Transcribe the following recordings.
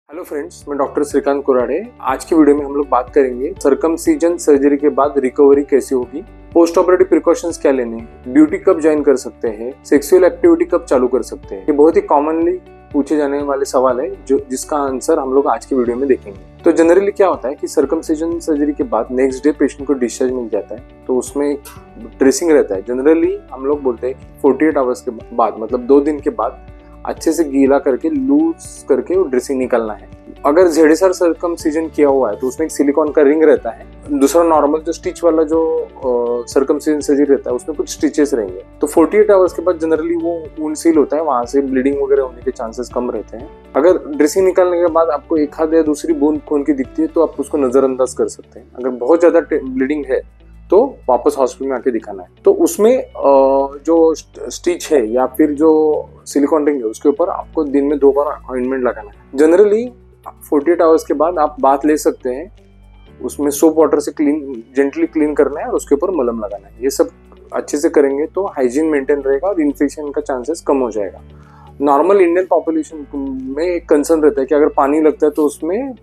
Hello friends, मैं doctor Shrikant कुराड़े। आज की वीडियो में हम लोग बात करेंगे सर्कमसिजन सर्जरी के बाद रिकवरी कैसे होगी, पोस्ट ऑपरेटिव प्रिकॉशंस क्या लेने हैं, ड्यूटी कब ज्वाइन कर सकते हैं, सेक्सुअल एक्टिविटी कब चालू कर सकते हैं। ये बहुत ही कॉमनली पूछे जाने वाले सवाल है जिसका आंसर हम लोग आज की वीडियो में देखेंगे। तो जनरली क्या होता है कि सर्कमसिजन सर्जरी के बाद नेक्स्ट डे पेशेंट को डिस्चार्ज मिल जाता है, तो उसमें ड्रेसिंग रहता है। जनरली हम लोग बोलते हैं 48 आवर्स के बाद, मतलब 2 दिन के बाद अच्छे से गीला करके लूज करके वो ड्रेसिंग निकालना है। अगर ZSR सर्कमसिजन किया हुआ है तो उसमें एक सिलिकॉन का रिंग रहता है। दूसरा नॉर्मल जो स्टिच वाला जो सर्कमसिजन सर्जरी रहता है उसमें कुछ स्टिचेस रहेंगे। तो 48 आवर्स के बाद जनरली वो वुंड सील होता है, वहां से ब्लीडिंग वगैरह होने के चांसेस कम रहते हैं। अगर ड्रेसिंग निकालने के बाद आपको एक हाथ या दूसरी बूंद खून की दिखती है तो आप उसको नजरअंदाज कर सकते हैं। अगर बहुत ज्यादा ब्लीडिंग है तो वापस हॉस्पिटल में आके दिखाना है। तो उसमें जो स्टिच है या फिर जो सिलिकॉन रिंग है उसके ऊपर आपको दिन में 2 बार ऑइंटमेंट लगाना है। जनरली 48 आवर्स के बाद आप बाथ ले सकते हैं, उसमें सोप वाटर से जेंटली क्लीन करना है और उसके ऊपर मलम लगाना है। ये सब अच्छे से करेंगे तो हाइजीन मेंटेन रहेगा और इन्फेक्शन का चांसेस कम हो जाएगा। नॉर्मल इंडियन पॉपुलेशन में एक कंसर्न रहता है कि अगर पानी लगता है तो उसमें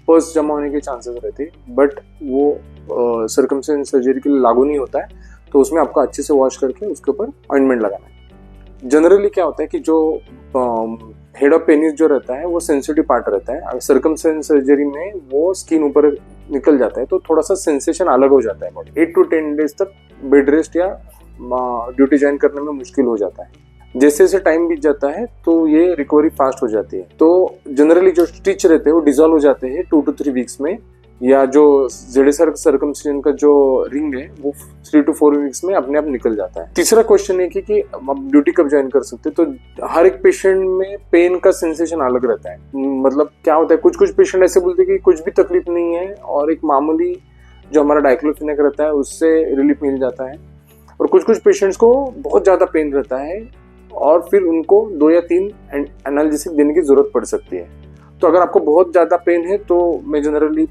पस जमा होने के चांसेस रहते हैं, बट वो सर्कमसिजन सर्जरी के लिए लागू नहीं होता है। तो उसमें आपको अच्छे से वॉश करके उसके ऊपर ऑइंटमेंट लगाना है। जनरली क्या होता है कि जो हेड ऑफ पेनिस जो रहता है वो सेंसिटिव पार्ट रहता है। अगर सर्कमसिजन सर्जरी में वो स्किन ऊपर निकल जाता है तो थोड़ा सा सेंसेशन अलग हो जाता है बॉडी। 8 to 10 डेज तक बेड रेस्ट या ड्यूटी ज्वाइन करने में मुश्किल हो जाता है। जैसे जैसे टाइम बीत जाता है तो ये रिकवरी फास्ट हो जाती है। तो जनरली जो स्टिच रहते हैं वो डिसॉल्व हो जाते हैं 2 to 3 वीक्स में, या जो ZSR सर्कमसिजन का जो रिंग है वो 3 to 4 वीक्स में अपने आप निकल जाता है। तीसरा क्वेश्चन है कि आप ड्यूटी कब ज्वाइन कर सकते हैं। तो हर एक पेशेंट में पेन का सेंसेशन अलग रहता है। मतलब क्या होता है, कुछ पेशेंट ऐसे बोलते हैं कि कुछ भी तकलीफ नहीं है और एक मामूली जो हमारा डाइक्लोफिनेक रहता है उससे रिलीफ मिल जाता है, और कुछ पेशेंट्स को बहुत ज्यादा पेन रहता है और फिर उनको 2 या 3 एनाल्जेसिक देने की जरूरत पड़ सकती है। तो अगर आपको बहुत ज्यादा पेन है तो मैं जनरली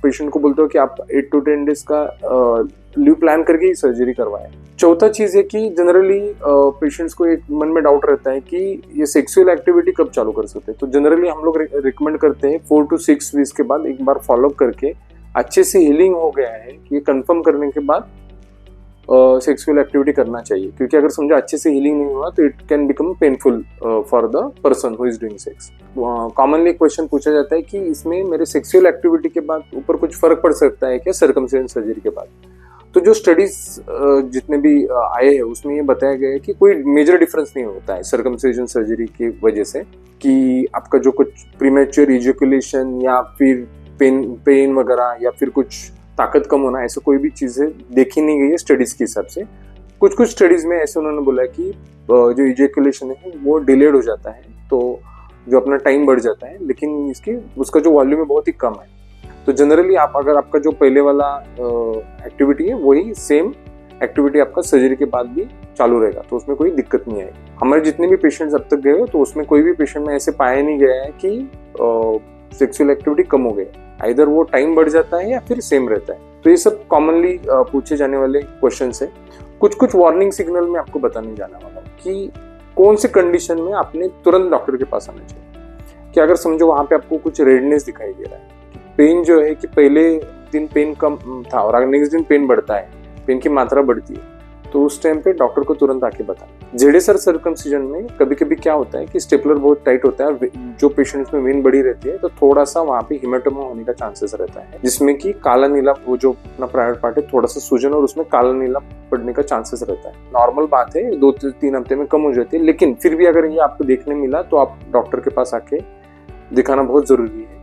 पेशेंट को बोलता हूँ कि आप 8 to 10 डेज का लीव प्लान करके ही सर्जरी करवाएं। चौथा चीज है कि जनरली पेशेंट्स को एक मन में डाउट रहता है कि ये सेक्सुअल एक्टिविटी कब चालू कर सकते हैं। तो जनरली हम लोग रिकमेंड करते हैं 4 to 6 वीक्स के बाद एक बार फॉलोअप करके अच्छे से हीलिंग हो गया है कि ये कंफर्म करने के बाद सेक्सुअल एक्टिविटी करना चाहिए। क्योंकि अगर समझो अच्छे से हीलिंग नहीं हुआ तो it can become painful for the person who is doing sex. Commonly question पूछा जाता है कि इसमें मेरे सेक्सुअल एक्टिविटी के बाद ऊपर कुछ फर्क पड़ सकता है क्या सर्कमसिजन सर्जरी के बाद। तो जो स्टडीज जितने भी आए हैं उसमें ये बताया गया है कि कोई मेजर डिफरेंस नहीं होता है सर्कमसिजन सर्जरी की वजह से, कि आपका जो कुछ प्रीमेच्योर इजैकुलेशन या फिर पेन वगैरह या फिर कुछ ताकत कम होना, ऐसे कोई भी चीजें देखी नहीं गई है स्टडीज के हिसाब से। कुछ स्टडीज में ऐसे उन्होंने बोला कि जो इजैकुलेशन है वो डिलेड हो जाता है, तो जो अपना टाइम बढ़ जाता है, लेकिन उसका जो वॉल्यूम है बहुत ही कम है। तो जनरली अगर आपका जो पहले वाला एक्टिविटी है वही सेम एक्टिविटी आपका सर्जरी के बाद भी चालू रहेगा, तो उसमें कोई दिक्कत नहीं आएगी। हमारे जितने भी पेशेंट्स अब तक गए तो उसमें कोई भी पेशेंट में ऐसे पाया नहीं गया है कि सेक्सुअल एक्टिविटी कम हो गई। आइदर वो टाइम बढ़ जाता है या फिर सेम रहता है। तो ये सब कॉमनली पूछे जाने वाले क्वेश्चंस है। कुछ वार्निंग सिग्नल में आपको बताने जाने वाला हूँ कि कौन से कंडीशन में आपने तुरंत डॉक्टर के पास आना चाहिए। कि अगर समझो वहां पे आपको कुछ रेडनेस दिखाई दे रहा है, पेन जो है कि पहले दिन पेन कम था और अगर नेक्स्ट दिन पेन बढ़ता है, पेन की मात्रा बढ़ती है, तो उस टाइम पे डॉक्टर को तुरंत आके बताएं। ZSR सर्कमसिजन में कभी कभी क्या होता है कि स्टेपलर बहुत टाइट होता है, जो पेशेंट्स में वेन बड़ी रहती है तो थोड़ा सा वहाँ पे हिमेटोमा होने का चांसेस रहता है, जिसमें कि काला नीला वो जो अपना प्राइवेट पार्ट है थोड़ा सा सूजन और उसमें काला नीला पड़ने का चांसेस रहता है। नॉर्मल बात है, 2-3 हफ्ते में कम हो जाती है, लेकिन फिर भी अगर ये आपको देखने मिला तो आप डॉक्टर के पास आके दिखाना बहुत जरूरी है।